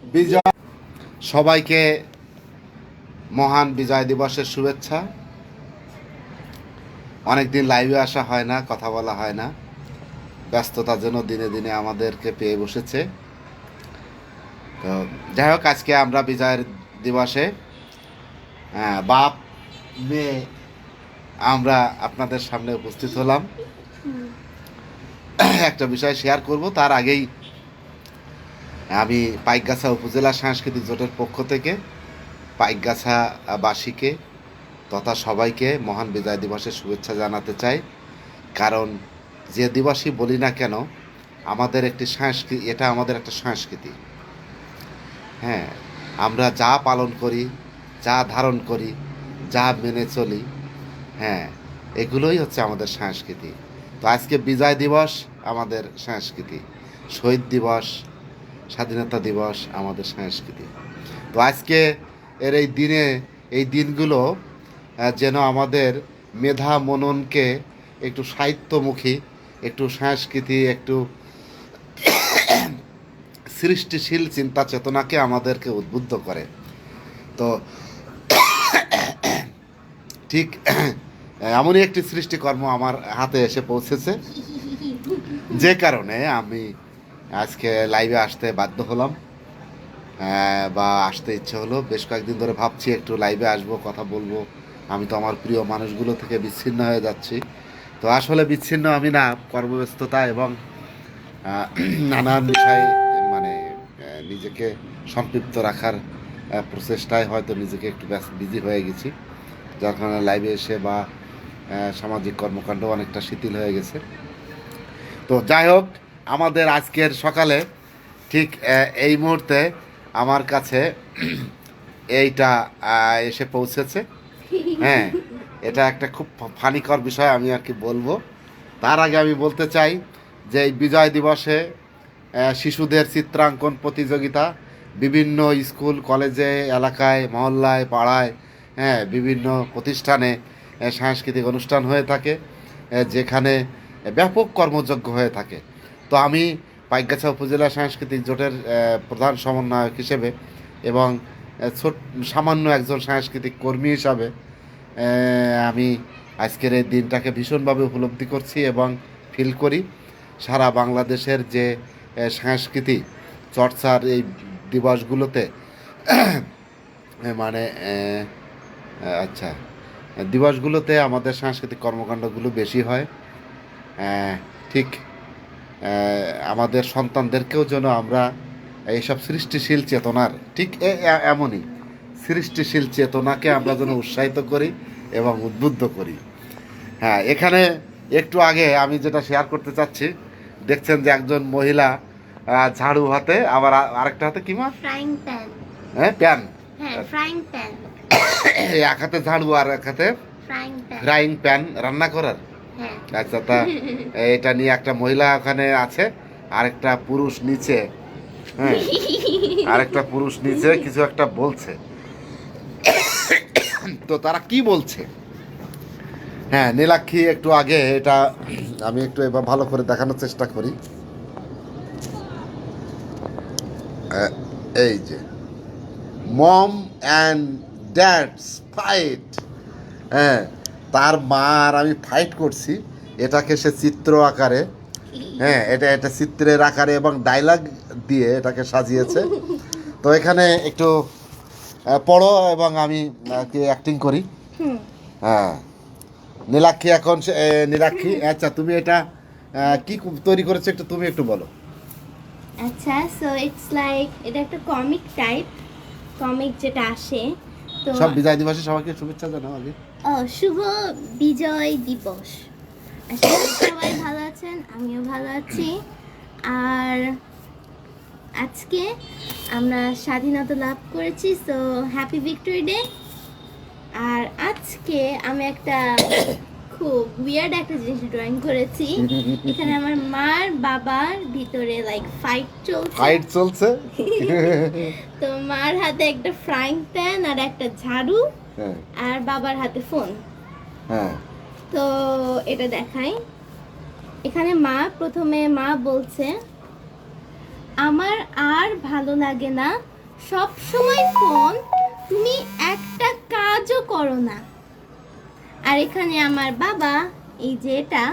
বিজয় সবাইকে মহান বিজয় দিবসের শুভেচ্ছা। অনেকদিন লাইভে আসা হয় না, কথা বলা হয় না, ব্যস্ততার জন্য দিনে দিনে আমাদেরকে পেয়ে বসেছে। তো যাই হোক, আজকে আমরা বিজয়ের দিবসে বাপ মেয়ে আমরা আপনাদের সামনে উপস্থিত হলাম। একটা বিষয় শেয়ার করব, তার আগেই আমি পাইকগাছা উপজেলা সাংস্কৃতিক জোটের পক্ষ থেকে পাইকগাছা বাসীকে তথা সবাইকে মহান বিজয় দিবসের শুভেচ্ছা জানাতে চাই। কারণ যে দিবসই বলি না কেন, আমাদের একটি সংস্কৃতি, এটা আমাদের একটা সংস্কৃতি। হ্যাঁ, আমরা যা পালন করি, যা ধারণ করি, যা মেনে চলি, হ্যাঁ, এগুলোই হচ্ছে আমাদের সংস্কৃতি। তো আজকে বিজয় দিবস আমাদের সংস্কৃতি, শহীদ দিবস, স্বাধীনতা দিবস আমাদের সংস্কৃতি। তো আজকে এর এই দিনে, এই দিনগুলো যেন আমাদের মেধা মননকে একটু সাহিত্যমুখী, একটু সংস্কৃতি, একটু সৃষ্টিশীল চিন্তা চেতনাকে আমাদেরকে উদ্বুদ্ধ করে। তো ঠিক এমনই একটি সৃষ্টিকর্ম আমার হাতে এসে পৌঁছেছে, যে কারণে আমি আজকে লাইভে আসতে বাধ্য হলাম, বা আসতে ইচ্ছে হলো। বেশ কয়েকদিন ধরে ভাবছি একটু লাইভে আসবো, কথা বলবো। আমি তো আমার প্রিয় মানুষগুলো থেকে বিচ্ছিন্ন হয়ে যাচ্ছি। তো আসলে বিচ্ছিন্ন আমি না, কর্মব্যস্ততা এবং নানান বিষয়ে মানে নিজেকে সম্পৃক্ত রাখার প্রচেষ্টায় হয়তো নিজেকে একটু বিজি হয়ে গেছি, যার কারণে লাইভে এসে বা সামাজিক কর্মকাণ্ড অনেকটা শিথিল হয়ে গেছে। তো যাই হোক, আমাদের আজকের সকালে ঠিক এই মুহূর্তে আমার কাছে এইটা এসে পৌঁছেছে। হ্যাঁ, এটা একটা খুব ফানিকর বিষয়, আমি আর কি বলবো। তার আগে আমি বলতে চাই যে এই বিজয় দিবসে শিশুদের চিত্রাঙ্কন প্রতিযোগিতা বিভিন্ন স্কুল কলেজে, এলাকায়, মহল্লায়, পাড়ায়, হ্যাঁ, বিভিন্ন প্রতিষ্ঠানে সাংস্কৃতিক অনুষ্ঠান হয়ে থাকে, যেখানে ব্যাপক কর্মযজ্ঞ হয়ে থাকে। তো আমি পাইকগাছা উপজেলা সাংস্কৃতিক জোটের প্রধান সমন্বয়ক হিসেবে এবং সামান্য একজন সাংস্কৃতিক কর্মী হিসাবে আমি আজকের এই দিনটাকে ভীষণভাবে উপলব্ধি করছি এবং ফিল করি। সারা বাংলাদেশের যে সংস্কৃতি চর্চার এই দিবসগুলোতে মানে আচ্ছা, দিবসগুলোতে আমাদের সাংস্কৃতিক কর্মকাণ্ডগুলো বেশি হয়। ঠিক আমাদের সন্তানদেরকেও যেন আমরা এইসব সৃষ্টিশীল চেতনার, ঠিক এমনই সৃষ্টিশীল চেতনাকে আমরা যেন উৎসাহিত করি এবং উদ্বুদ্ধ করি। হ্যাঁ, এখানে একটু আগে আমি যেটা শেয়ার করতে চাচ্ছি, দেখছেন যে একজন মহিলা ঝাড়ু হাতে, আবার আরেকটা হাতে কি মা, ফ্রাইং প্যান। হ্যাঁ, প্যান। হ্যাঁ, ফ্রাইং প্যান। এক হাতে ঝাড়ু আর এক হাতে ফ্রাইং প্যান। ফ্রাইং প্যান, রান্না করার। হ্যাঁ। আচ্ছা, তা এটা নিয়ে একটা মহিলা ওখানে আছে, আরেকটা পুরুষ নিচে, হ্যাঁ, আরেকটা পুরুষ নিচে কিছু একটা বলছে। তো তারা কি বলছে? হ্যাঁ, নীলাক্ষী একটু আগে, এটা আমি একটু এবার ভালো করে দেখানোর চেষ্টা করি। এই যে মম অ্যান্ড ড্যাডস ফাইট, হ্যাঁ, তার মা আর আমি ফাইট করছি, এটাকে সে চিত্র আকারে, হ্যাঁ, এটা চিত্রের আকারে এবং ডায়লগ দিয়ে এটাকে সাজিয়েছে। তো এখানে একটু পড়ো এবং আমি কি অ্যাক্টিং করি। হ্যাঁ, নীলাক্ষী এখন নীলাক্ষী, আচ্ছা, তুমি এটা কি তৈরি করেছো, একটু তুমি একটু বলো। আচ্ছা, সো ইটস লাইক, এটা একটা কমিক টাইপ, কমিক যেটা আসে। তো সব বিজয় দিবসে সবাইকে শুভেচ্ছা জানাও আগে। শুভ বিজয় দিবস। আশা করি সবাই ভালো আছেন, আমিও ভালো আছি। আর আজকে আমরা স্বাধীনতা লাভ করেছি, সো হ্যাপি ভিক্টরি ডে। আর আজকে আমি একটা খুব উইয়ার্ড একটা জিনিস ড্রয়িং করেছি। এখানে আমার মার বাবার ভিতরে লাইক ফাইট চলছে। তো মার হাতে একটা ফ্রাইং প্যান আর একটা ঝাড়ু, আর বাবার হাতে ফোন। হ্যাঁ, তো এটা দেখাই। এখানে প্রথমে মা বলছে, আমার আর ভালো লাগে না সব সময় ফোন, তুমি একটা কাজও করো না। আর এখানে আমার বাবা, এই যে এটা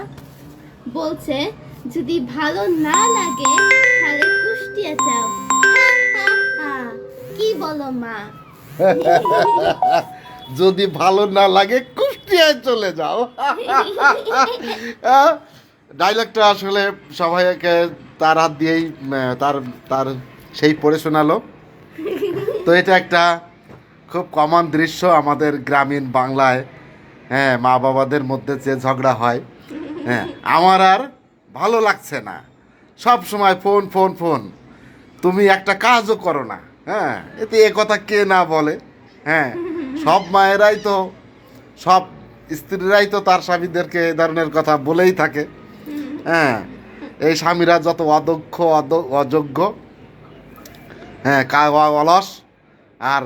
বলছে, যদি ভালো না লাগে তাহলে কুষ্টিয়া যাও। হা, হা, হা। কি বলো মা? যদি ভালো না লাগে কুষ্টিয়ায় চলে যাও। ডায়লগটা আসলে সবাইকে তার হাত দিয়েই তার তার সেই পড়ে শোনালো। তো এটা একটা খুব কমন দৃশ্য আমাদের গ্রামীণ বাংলায়। হ্যাঁ, মা বাবাদের মধ্যে যে ঝগড়া হয়, হ্যাঁ, আমার আর ভালো লাগছে না, সব সময় ফোন ফোন ফোন, তুমি একটা কাজও করো না। হ্যাঁ, এতে এ কথা কে না বলে? হ্যাঁ, সব মায়েরাই তো, সব স্ত্রীরাই তো তার স্বামীদেরকে এ ধরনের কথা বলেই থাকে। হ্যাঁ, এই স্বামীরা যত অদক্ষ অযোগ্য, হ্যাঁ, অলস, আর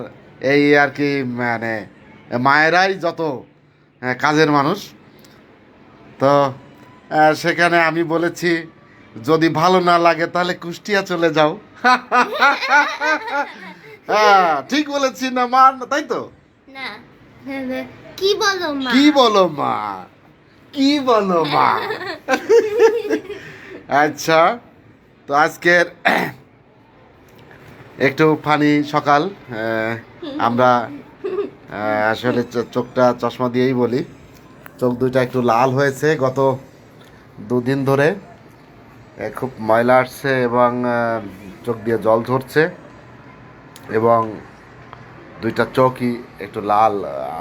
এই আর কি মানে মায়েরাই যত কাজের মানুষ। তো সেখানে আমি বলেছি, যদি ভালো না লাগে তাহলে কুষ্টিয়া চলে যাও। হ্যাঁ, ঠিক বলেছি না মা? তাই তো? না, কি বলো মা? কি বলো মা? কি বলো মা? আচ্ছা, তো আজকের একটু ফানি সকাল। আমরা আসলে চোখটা চশমা দিয়েই বলি, চোখ দুইটা একটু লাল হয়েছে গত দুদিন ধরে। খুব ময়লা আসছে এবং চোখ দিয়ে জল ঝরছে, এবং দুইটা চোখই একটু লাল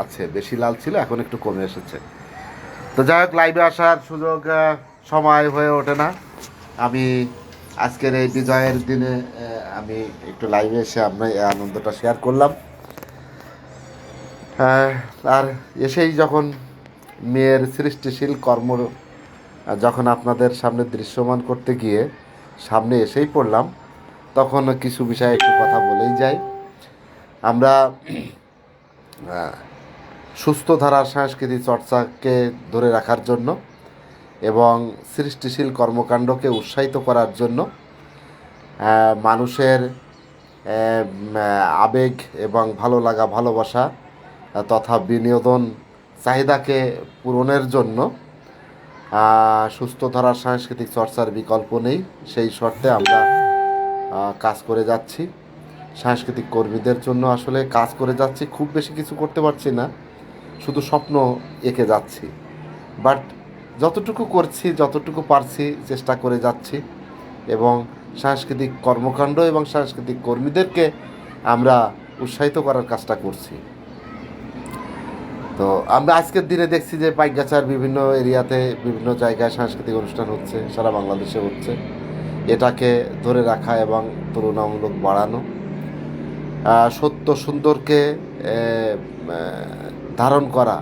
আছে, বেশি লাল ছিল, এখন একটু কমে এসেছে। তো যাই হোক, লাইভে আসার সুযোগ সময় হয়ে ওঠে না। আমি আজকের এই বিজয়ের দিনে আমি একটু লাইভে এসে আমরা এই আনন্দটা শেয়ার করলাম। আর এসেই যখন মেয়ের সৃষ্টিশীল কর্ম যখন আপনাদের সামনে দৃশ্যমান করতে গিয়ে সামনে এসেই পড়লাম, তখন কিছু বিষয়ে একটু কথা বলেই যাই। আমরা সুস্থ ধারার সাংস্কৃতিক চর্চাকে ধরে রাখার জন্য এবং সৃষ্টিশীল কর্মকাণ্ডকে উৎসাহিত করার জন্য, মানুষের আবেগ এবং ভালো লাগা ভালোবাসা তথা বিনোদন চাহিদাকে পূরণের জন্য সুস্থ ধারার সাংস্কৃতিক চর্চার বিকল্প নেই, সেই শর্তে আমরা কাজ করে যাচ্ছি। সাংস্কৃতিক কর্মীদের জন্য আসলে কাজ করে যাচ্ছি, খুব বেশি কিছু করতে পারছি না, শুধু স্বপ্ন এঁকে যাচ্ছি। বাট যতটুকু করছি, যতটুকু পারছি, চেষ্টা করে যাচ্ছি, এবং সাংস্কৃতিক কর্মকাণ্ড এবং সাংস্কৃতিক কর্মীদেরকে আমরা উৎসাহিত করার কাজটা করছি। তো আমরা আজকের দিনে দেখছি যে পাইকগাছার বিভিন্ন এরিয়াতে বিভিন্ন জায়গায় সাংস্কৃতিক অনুষ্ঠান হচ্ছে, সারা বাংলাদেশে হচ্ছে। এটাকে ধরে রাখা এবং তুলনামূলক বাড়ানো, সত্য সুন্দরকে ধারণ করা,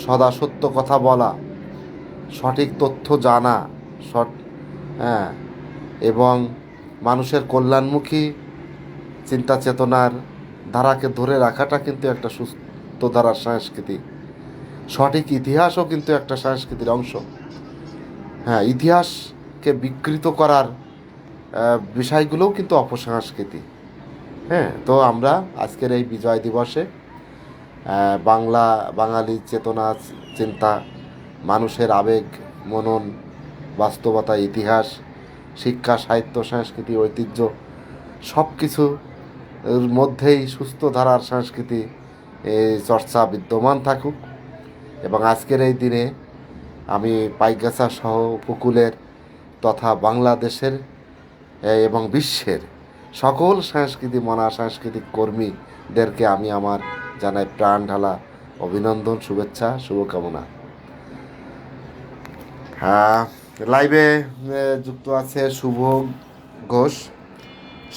সদা সত্য কথা বলা, সঠিক তথ্য জানা, হ্যাঁ, এবং মানুষের কল্যাণমুখী চিন্তা চেতনার ধারাকে ধরে রাখাটা কিন্তু একটা সুস্থ ধারার সংস্কৃতি। সঠিক ইতিহাসও কিন্তু একটা সংস্কৃতির অংশ। হ্যাঁ, ইতিহাসকে বিকৃত করার বিষয়গুলোও কিন্তু অপসংস্কৃতি। হ্যাঁ, তো আমরা আজকের এই বিজয় দিবসে বাঙালি চেতনা, চিন্তা, মানুষের আবেগ, মনন, বাস্তবতা, ইতিহাস, শিক্ষা, সাহিত্য, সংস্কৃতি, ঐতিহ্য সব কিছুর মধ্যেই সুস্থ ধারার সংস্কৃতি চর্চা বিদ্যমান থাকুক। এবং আজকের এই দিনে আমি পাইকগাছা সহ উপকূলের তথা বাংলাদেশের এবং বিশ্বের সকল মনা সাংস্কৃতিক কর্মীদেরকে আমি আমার জানাই প্রাণ ঢালা অভিনন্দন, শুভেচ্ছা, শুভকামনা। লাইভে যুক্ত আছে শুভ ঘোষ।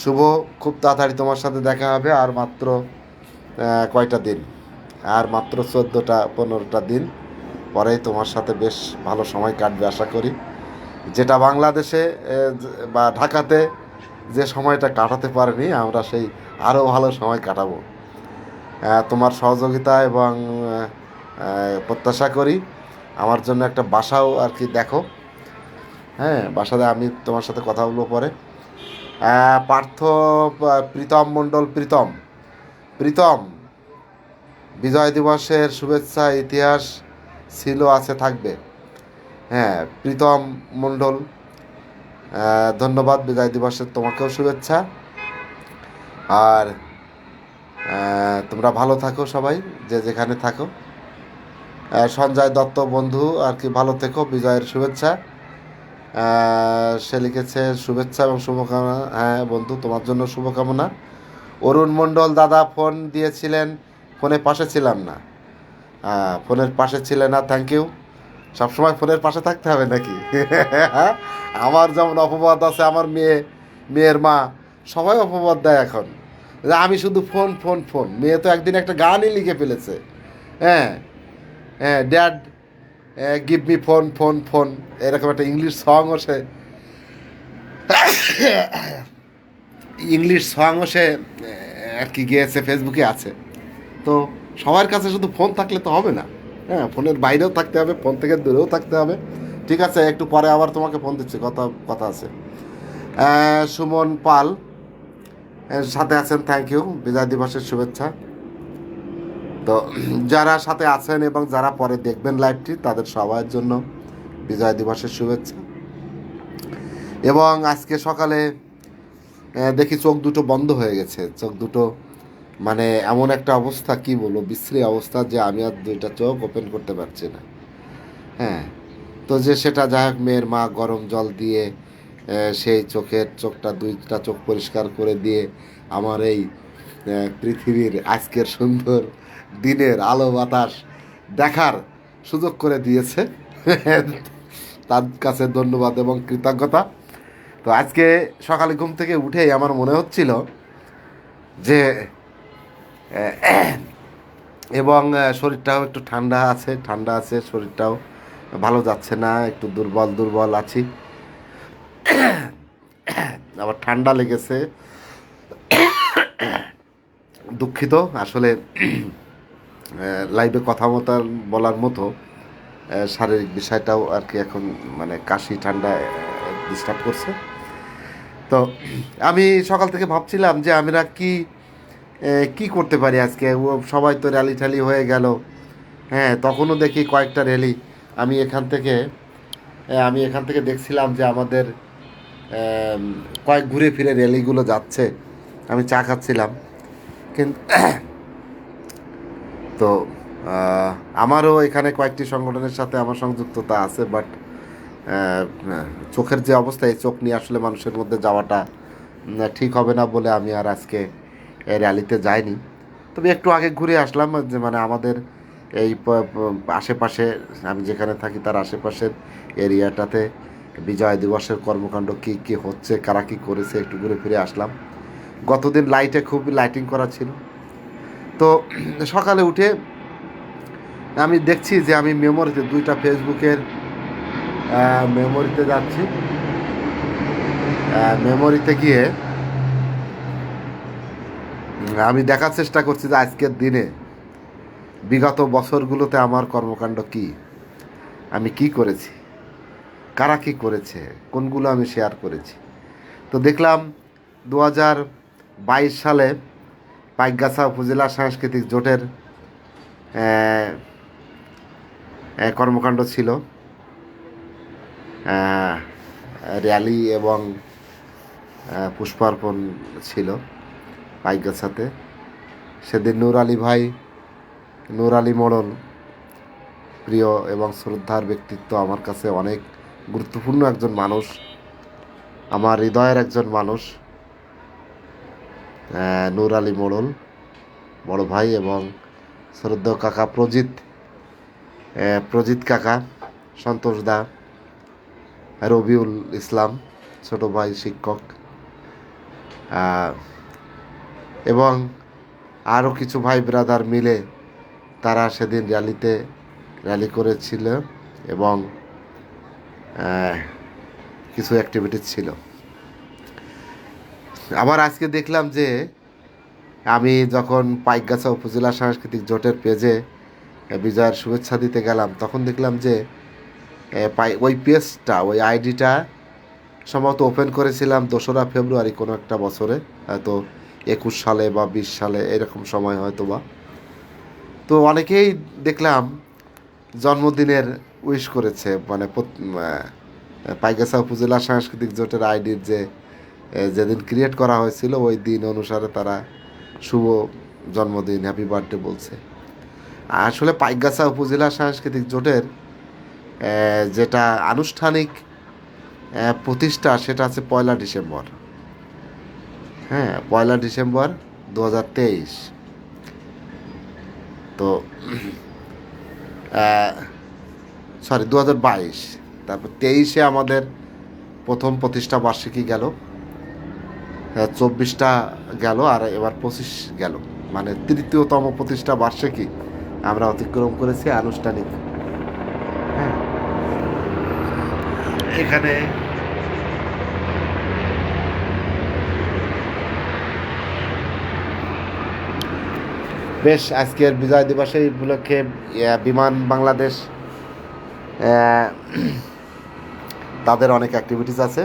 শুভ, খুব তাড়াতাড়ি তোমার সাথে দেখা হবে। আর মাত্র কয়টা দিন, আর মাত্র 14-15টা দিন পরেই তোমার সাথে বেশ ভালো সময় কাটবে আশা করি। যেটা বাংলাদেশে বা ঢাকাতে যে সময়টা কাটাতে পারিনি, আমরা সেই আরও ভালো সময় কাটাবো। তোমার সহযোগিতা এবং প্রত্যাশা করি আমার জন্য একটা বাসাও আর কি দেখো। হ্যাঁ, বাসাতে আমি তোমার সাথে কথা বলবো পরে। পার্থ প্রীতম মণ্ডল, প্রীতম প্রীতম বিজয় দিবসের শুভেচ্ছা, ইতিহাস ছিল, আছে, থাকবে। হ্যাঁ, প্রীতম মণ্ডল, ধন্যবাদ বিজয় দিবসের তোমাকেও শুভেচ্ছা। আর তোমরা ভালো থাকো সবাই, যে যেখানে থাকো। সঞ্জয় দত্ত বন্ধু আর কি, ভালো থেকো, বিজয়ের শুভেচ্ছা। সে লিখেছে শুভেচ্ছা এবং শুভকামনা। হ্যাঁ বন্ধু, তোমার জন্য শুভকামনা। অরুণ মণ্ডল দাদা ফোন দিয়েছিলেন, ফোনের পাশে ছিলাম না। ফোনের পাশে ছিলে না, থ্যাংক ইউ। সবসময় ফোনের পাশে থাকতে হবে নাকি? আমার যেমন অপবাদ আছে, আমার মেয়ের মা সবাই অপবাদ দেয় এখন, যে আমি শুধু ফোন ফোন ফোন। মেয়ে তো একদিন একটা গানই লিখে ফেলেছে। হ্যাঁ হ্যাঁ, dad give me phone phone phone, এরকম একটা ইংলিশ সংও সে আর কি গেয়েছে, ফেসবুকে আছে। তো সবার কাছে শুধু ফোন থাকলে তো হবে না। হ্যাঁ, ফোনের বাইরেও থাকতে হবে, ফোন থেকে দূরেও থাকতে হবে। ঠিক আছে, একটু পরে আবার তোমাকে ফোন দিচ্ছি, কথা কথা আছে। সুমন পাল সাথে আছেন, থ্যাংক ইউ, বিজয় দিবসের শুভেচ্ছা। তো যারা সাথে আছেন এবং যারা পরে দেখবেন লাইভটি, তাদের সবার জন্য বিজয় দিবসের শুভেচ্ছা। এবং আজকে সকালে দেখি চোখ দুটো বন্ধ হয়ে গেছে, চোখ দুটো মানে এমন একটা অবস্থা, কি বলবো, বিশ্রী অবস্থা, যে আমি আর দুইটা চোখ ওপেন করতে পারছি না। হ্যাঁ, তো যে সেটা যাই হোক, মেয়ের মা গরম জল দিয়ে সেই দুইটা চোখ পরিষ্কার করে দিয়ে আমার এই পৃথিবীর আজকের সুন্দর দিনের আলো বাতাস দেখার সুযোগ করে দিয়েছে। তার কাছে ধন্যবাদ এবং কৃতজ্ঞতা। তো আজকে সকালে ঘুম থেকে উঠেই আমার মনে হচ্ছিল যে এবং শরীরটাও একটু ঠান্ডা আছে, শরীরটাও ভালো যাচ্ছে না, একটু দুর্বল দুর্বল আছি, আবার ঠান্ডা লেগেছে। দুঃখিত, আসলে লাইভে কথা মতো বলার মতো শারীরিক বিষয়টাও আর কি এখন মানে কাশি ঠান্ডা ডিস্টার্ব করছে। তো আমি সকাল থেকে ভাবছিলাম যে আমরা কি করতে পারি আজকে। সবাই তো র্যালি ট্যালি হয়ে গেল। হ্যাঁ, তখনও দেখি কয়েকটা র্যালি। আমি এখান থেকে দেখছিলাম যে আমাদের কয়েক ঘুরে ফিরে র্যালিগুলো যাচ্ছে। আমি চা খাচ্ছিলাম, কিন্তু তো আমারও এখানে কয়েকটি সংগঠনের সাথে আমার সংযুক্ততা আছে, বাট চোখের যে অবস্থা, এই চোখ নিয়ে আসলে মানুষের মধ্যে যাওয়াটা ঠিক হবে না বলে আমি আর আজকে র্যালিতে যাইনি। তবে একটু আগে ঘুরে আসলাম, যে মানে আমাদের এই আশেপাশে, আমি যেখানে থাকি তার আশেপাশের এরিয়াটাতে বিজয় দিবসের কর্মকাণ্ড কী কী হচ্ছে, কারা কী করেছে, একটু ঘুরে ফিরে আসলাম। গতদিন লাইটে খুব লাইটিং করা ছিল। তো সকালে উঠে আমি দেখছি যে আমি মেমোরিতে দুইটা ফেসবুকের মেমোরিতে যাচ্ছি। মেমোরিতে গিয়ে আমি দেখার চেষ্টা করছি যে আজকের দিনে বিগত বছরগুলোতে আমার কর্মকাণ্ড কি, আমি কি করেছি, কারা কি করেছে, কোনগুলো আমি শেয়ার করেছি। তো দেখলাম 2022 সালে পাইকগাছা উপজেলা সাংস্কৃতিক জোটের কর্মকাণ্ড ছিল, র্যালি এবং পুষ্পার্পণ ছিল পাইকগাছাতে। সেদিন নূর আলী মোড়ল, প্রিয় এবং শ্রদ্ধার ব্যক্তিত্ব, আমার কাছে অনেক গুরুত্বপূর্ণ একজন মানুষ, আমার হৃদয়ের একজন মানুষ, নূর আলী মোড়ল বড় ভাই, এবং শ্রদ্ধেয় কাকা প্রজিত কাকা, সন্তোষ দা, রবিউল ইসলাম ছোট ভাই শিক্ষক, এবং আরও কিছু ভাই ব্রাদার মিলে তারা সেদিন র্যালি করেছিল এবং কিছু অ্যাক্টিভিটিস ছিল। আবার আজকে দেখলাম যে আমি যখন পাইকগাছা উপজেলা সাংস্কৃতিক জোটের পেজে বিজয়ের শুভেচ্ছা দিতে গেলাম, তখন দেখলাম যে ওই পেজটা, ওই আইডিটা সম্ভবত ওপেন করেছিলাম 2রা ফেব্রুয়ারি কোনো একটা বছরে, হয়তো 21 সালে বা 20 সালে এরকম সময় হয়তো বা। তো অনেকেই দেখলাম জন্মদিনের উইশ করেছে, মানে পাইগাছা উপজেলা সাংস্কৃতিক জোটের আইডির যেদিন ক্রিয়েট করা হয়েছিল ওই দিন অনুসারে তারা শুভ জন্মদিন, হ্যাপি বার্থডে বলছে। আসলে পাইগাছা উপজেলা সাংস্কৃতিক জোটের যেটা আনুষ্ঠানিক প্রতিষ্ঠা সেটা আছে 1 ডিসেম্বর। হ্যাঁ, 1 ডিসেম্বর 2023। তো সরি 2022, তারপর 23-এ আমাদের প্রথম প্রতিষ্ঠা বার্ষিকী গেল, 24টা গেল, আর এবার 25 গেল, মানে 3য়তম প্রতিষ্ঠা বার্ষিকী আমরা অতিক্রম করেছি আনুষ্ঠানিক। হ্যাঁ, এখানে বেশ আজকের বিজয় দিবসের উপলক্ষে বিমান বাংলাদেশ তাদের অনেক অ্যাক্টিভিটিস আছে,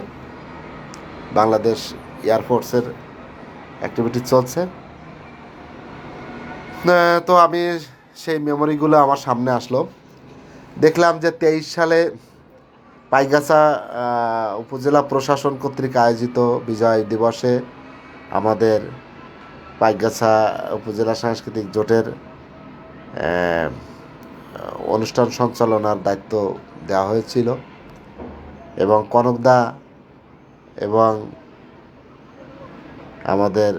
বাংলাদেশ এয়ারফোর্সের অ্যাক্টিভিটি চলছে। তো আমি সেই মেমোরিগুলো আমার সামনে আসলো, দেখলাম যে 23 সালে পাইগাছা উপজেলা প্রশাসন কর্তৃক আয়োজিত বিজয় দিবসে আমাদের পাইগাছা উপজেলা সাংস্কৃতিক জোটের অনুষ্ঠান সঞ্চালনার দায়িত্ব দেওয়া হয়েছিল, এবং কনকদা এবং আমাদের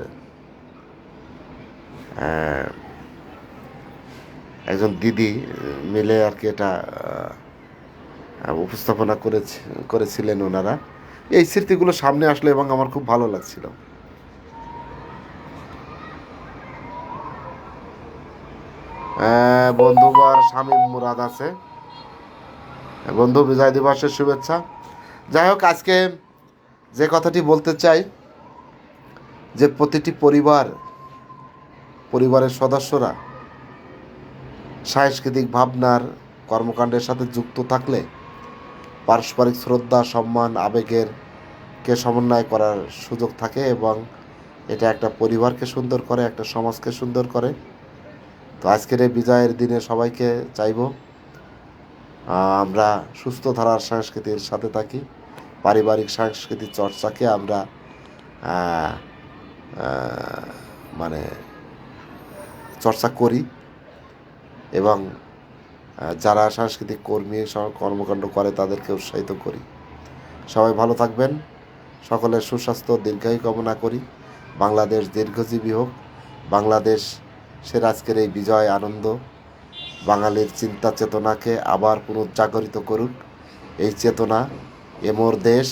একজন দিদি মিলে আর কি এটা উপস্থাপনা করেছিলেন ওনারা। এই স্মৃতিগুলো সামনে আসলো এবং আমার খুব ভালো লাগছিল। বন্ধুবার শামীম মুরাদ আছে, বন্ধু বিজয় দিবসের শুভেচ্ছা। যাই হোক, আজকে যে কথাটি বলতে চাই যে প্রতিটি পরিবারের সদস্যরা সাংস্কৃতিক ভাবনার কর্মকাণ্ডের সাথে যুক্ত থাকলে পারস্পরিক শ্রদ্ধা, সম্মান, আবেগেরকে সমন্বয় করার সুযোগ থাকে, এবং এটা একটা পরিবারকে সুন্দর করে, একটা সমাজকে সুন্দর করে। তো আজকের এই বিজয়ের দিনে সবাইকে চাইব আমরা সুস্থ ধারার সংস্কৃতির সাথে থাকি, পারিবারিক সাংস্কৃতিক চর্চাকে আমরা মানে চর্চা করি, এবং যারা সাংস্কৃতিক কর্মকাণ্ড করে তাদেরকে উৎসাহিত করি। সবাই ভালো থাকবেন, সকলের সুস্বাস্থ্য দীর্ঘায়ু কামনা করি। বাংলাদেশ দীর্ঘজীবী হোক। বাংলাদেশের আজকের এই বিজয় আনন্দ বাঙালির চিন্তা চেতনাকে আবার পুনর্জাগরিত করুক। এই চেতনা, এমোর দেশ,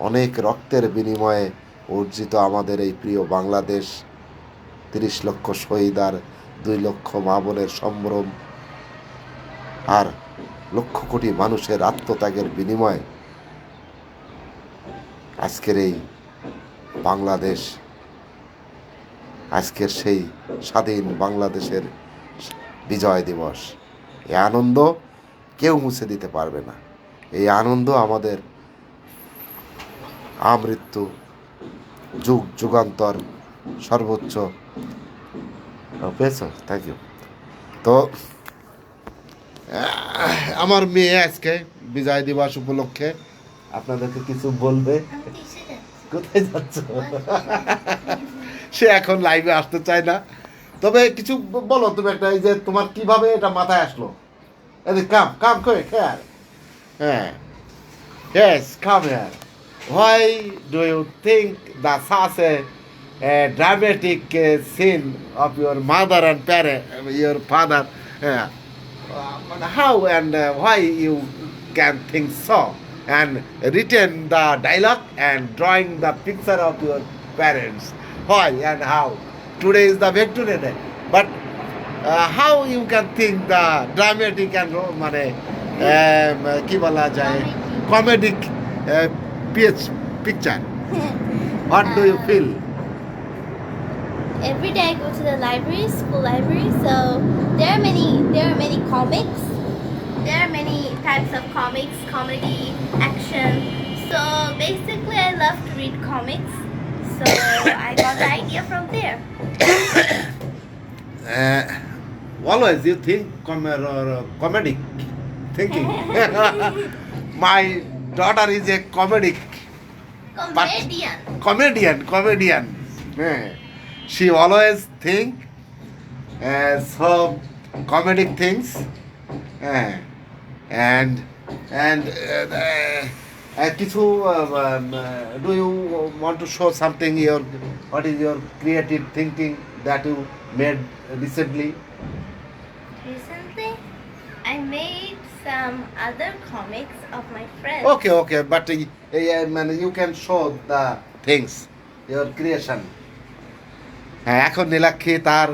অনেক রক্তের বিনিময়ে অর্জিত আমাদের এই প্রিয় বাংলাদেশ, 30 লক্ষ শহীদ আর 2 লক্ষ মা বোনের সম্ভ্রম আর লক্ষ কোটি মানুষের আত্মত্যাগের বিনিময়ে আজকের এই বাংলাদেশ, আজকের সেই স্বাধীন বাংলাদেশের বিজয় দিবস। এই আনন্দ কেউ মুছে দিতে পারবে না। এই আনন্দ আমাদের আমৃত্যু যুগ যুগান্তর সর্বোচ্চ পেয়েছ। Thank you. তো আমার মেয়ে আজকে বিজয় দিবস উপলক্ষে আপনাদেরকে কিছু বলবে। কোথায় যাচ্ছ? সে এখন লাইভে আসতে চায় না, তবে কিছু বলো তুমি একটা, এই যে তোমার কিভাবে এটা মাথায় আসলো? কাম করে খেয়াল। হ্যাঁ, yes, come here. Why do you think that such a dramatic scene of your mother and your father? How and why you can think so? And written the dialogue and drawing the picture of your parents. Why and how? Today is the Victory Day, but how you can think the dramatic and কি বলা যায়, comedic picture? What do you feel? Every day I go to the library, school library, so there are many comics. There are many types of comics, comedy, action. So basically, I love to read comics. So I got the idea from there. Always you think comedic thinking. My daughter is a comedian. Eh, she always think so comedic things. Eh, and কিছু do you want to show something what is your creative thinking that you made recently? Recently, I made some other comics of my friends. Okay, but you can show the things, your creation. হ্যাঁ, এখন নীলাক্ষী তার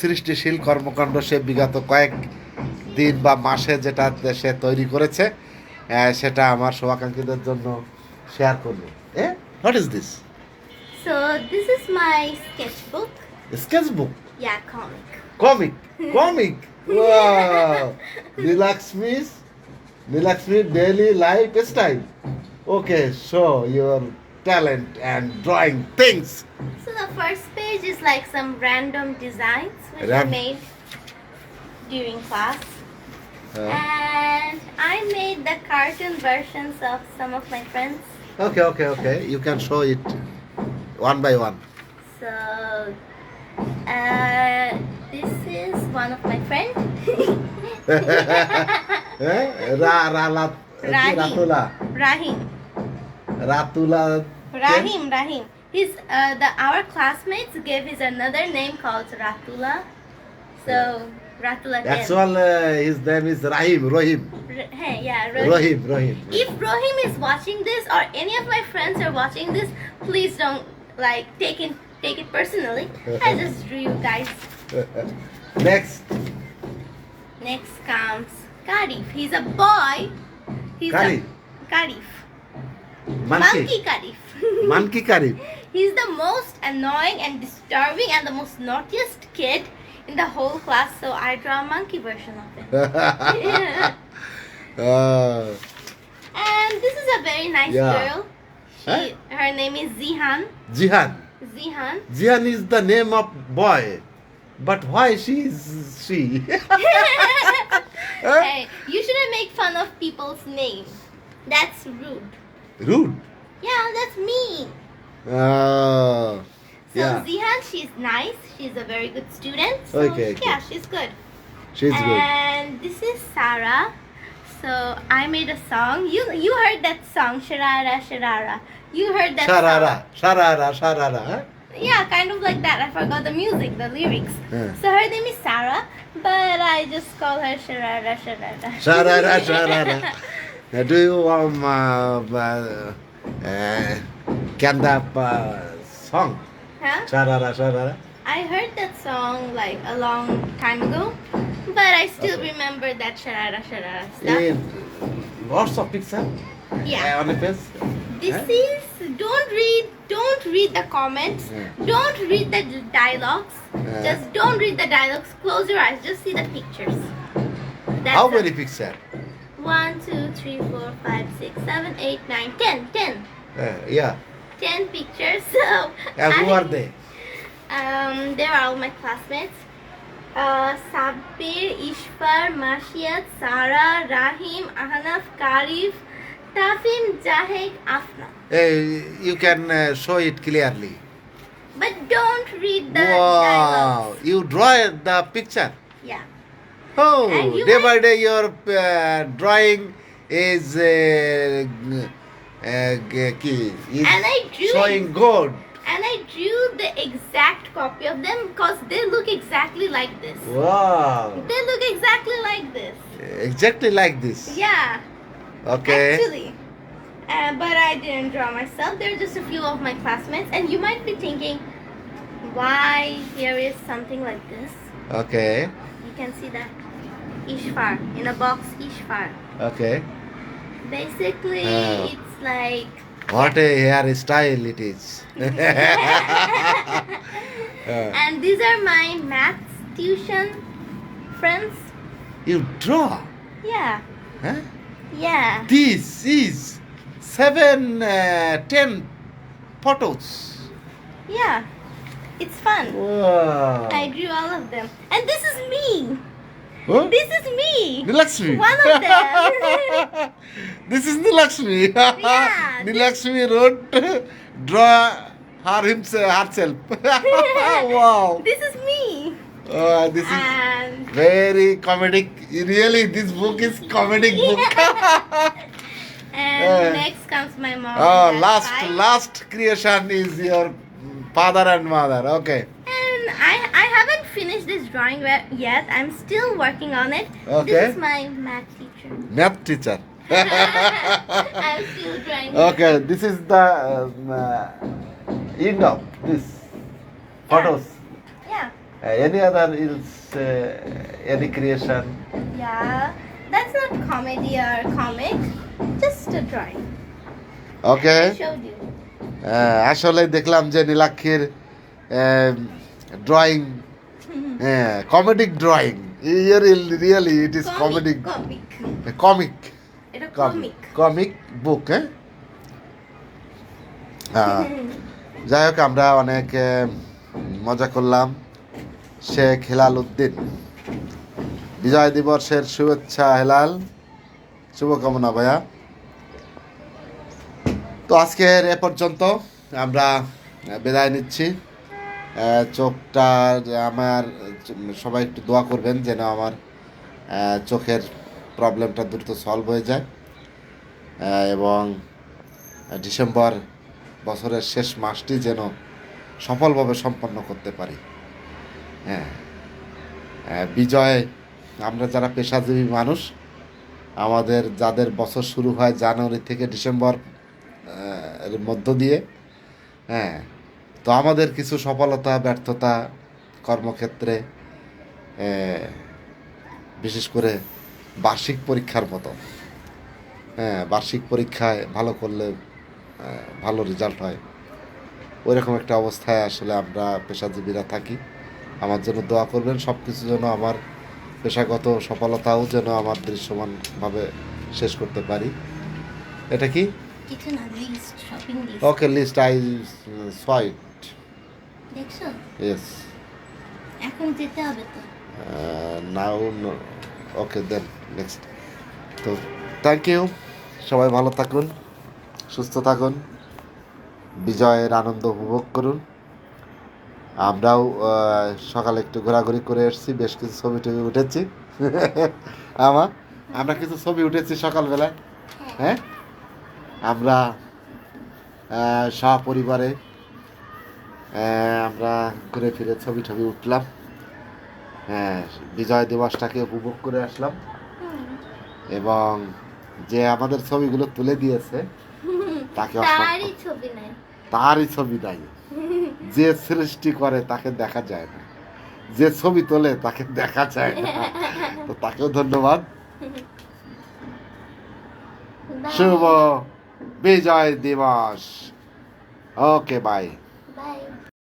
সৃষ্টিশীল কর্মকাণ্ড সে বিগত কয়েক দিন বা মাসে যেটা সে তৈরি করেছে সেটা আমার শুভাকাঙ্ক্ষীদের জন্য শেয়ার করবো। What is this? So this is my sketchbook. Sketchbook? Yeah, comic. Comic. Wow. Nilakshmi daily lifestyle. Okay, show your talent and drawing things. So the first page is like some random designs which I made during class. And I made the cartoon versions of some of my friends. Okay. You can show it one by one. So this is one of my friends. Rahim. He's our classmates gave his another name called Ratula. So Ratula. Actual his name is Rohim. Hey, yeah, Rohim. Rohim. If Rohim is watching this or any of my friends are watching this, please don't like take it personally. I just drew you guys. Next comes Karif. He's a boy. He's Karif? Karif. Monkey Karif. Monkey Karif. He's the most annoying and disturbing and the most naughtiest kid in the whole class, so I draw a monkey version of him. And this is a very nice girl. Her name is Zihan. Zihan is the name of boy. But why she? Hey, you shouldn't make fun of people's name. That's rude. Rude? Yeah, that's mean. So Zihan, she's nice. She's a very good student. So Okay. yeah, she's good. She's good. And this is Sarah. So I made a song. You heard that song, Sharara Sharara. You heard that Sharara. Huh? Yeah, kind of like that. I forgot the music, the lyrics. So her name is Sarah, but I just call her Sharara Sharara. Sharara. Do you can that song? Huh? Sharara. I heard that song like a long time ago, but I still remember that Sharara Sharara stuff. Lots of picture. Yeah. On the face. This is don't read the comments. Don't read the dialogues. Just don't read the dialogues. Close your eyes. Just see the pictures. That's How it. many picture? 1, 2, 3, 4, 5, 6, 7, 8, 9, 10. Yeah. 10 pictures. So Who are they? They are all my classmates. Sabir, Ishfar, Mashiat, Sarah, Rahim, Ahnaf, Karif, Tafim, Jahek, Afna. You can show it clearly. But don't read the Wow! dialogues. You draw the picture. Yeah. Oh, And you day by might- day your drawing is And I drew showing good. And I drew the exact copy of them because they look exactly like this. Wow! They look exactly like this. Exactly like this. Yeah, Okay. actually. But I didn't draw myself. They're just a few of my classmates. And you might be thinking, why here is something like this? Okay. You can see that. Ishfar. In a box, Ishfar. Okay. Basically, it's like... What a hairstyle it is. And these are my maths tuition friends. You draw. Yeah. Huh? Yeah. This is 10 photos. Yeah, it's fun. Wow. I drew all of them. And this is me. Huh? This is me. Nilakshmi. One of them. This is Nilakshmi. Yeah, Nilakshmi wrote, draw herself. Wow. This is me. This is And very comedic. Really, this book is comedic book. and next comes my mom. Oh, and dad. last creation is your father and mother. Okay. And I haven't finished this drawing yet. I'm still working on it. Okay. This is my math teacher. Math teacher. I'm still drawing. Okay, this is the end of this photos. Yeah. Any other is any creation? Yeah. That's not comedy or comic. Just a drawing. Okay. I showed you. আসলে দেখলাম যে নীলাক্ষীর drawing comedic drawing really it is comedic Comic. Comic এটা comic. Comic book যাই হোক আমরা অনেক মজা করলাম। শেখ হেলাল উদ্দিন, বিজয় দিবসের শুভেচ্ছা হেলাল, শুভকামনা ভাইয়া। তো আজকের এ পর্যন্ত আমরা বিদায় নিচ্ছি। চোখটা আমার সবাই একটু দোয়া করবেন যেন আমার চোখের প্রবলেমটা দ্রুত সলভ হয়ে যায় এবং ডিসেম্বর বছরের শেষ মাসটি যেন সফলভাবে সম্পন্ন করতে পারি। হ্যাঁ, বিজয়, আমরা যারা পেশাজীবী মানুষ, আমাদের যাদের বছর শুরু হয় জানুয়ারি থেকে ডিসেম্বর এর মধ্য দিয়ে, হ্যাঁ, তো আমাদের কিছু সফলতা ব্যর্থতা কর্মক্ষেত্রে, বিশেষ করে বার্ষিক পরীক্ষার মতো, হ্যাঁ, বার্ষিক পরীক্ষায় ভালো করলে ভালো রেজাল্ট হয়, ওইরকম একটা অবস্থায় আসলে আমরা পেশাজীবীরা থাকি। আমার জন্য দোয়া করবেন, সব কিছু যেন আমার পেশাগত সফলতাও যেন আমার দৃশ্যমানভাবে শেষ করতে পারি। এটা কি? কিছু না, list, shopping list. Okay, list I সোয়াইট। দেখছো? ইয়েস। এখন যেতে হবে তো। Now okay, then next. তো থ্যাংক ইউ, সবাই ভালো থাকুন, সুস্থ থাকুন, বিজয়ের আনন্দ উপভোগ করুন। আমরাও সকালে একটু ঘোরাঘুরি করে এসেছি, বেশ কিছু ছবি টবি উঠেছি। আমরা কিছু ছবি উঠেছি সকালবেলায়। হ্যাঁ, আমরা সপরিবারে আমরা ঘুরে ফিরে ছবি টবি উঠলাম। হ্যাঁ, বিজয় দিবসটাকে উপভোগ করে আসলাম এবং যে আমাদের ছবিগুলো তুলে দিয়েছে তাকে তারই ছবি নাই। তারই ছবি নাই। যে সৃষ্টি করে তাকে দেখা যায় না, যে ছবি তোলে তাকে দেখা যায় না। তো তাকেও ধন্যবাদ। শুভ বিজয় দিবস। ওকে, বাই। বাই।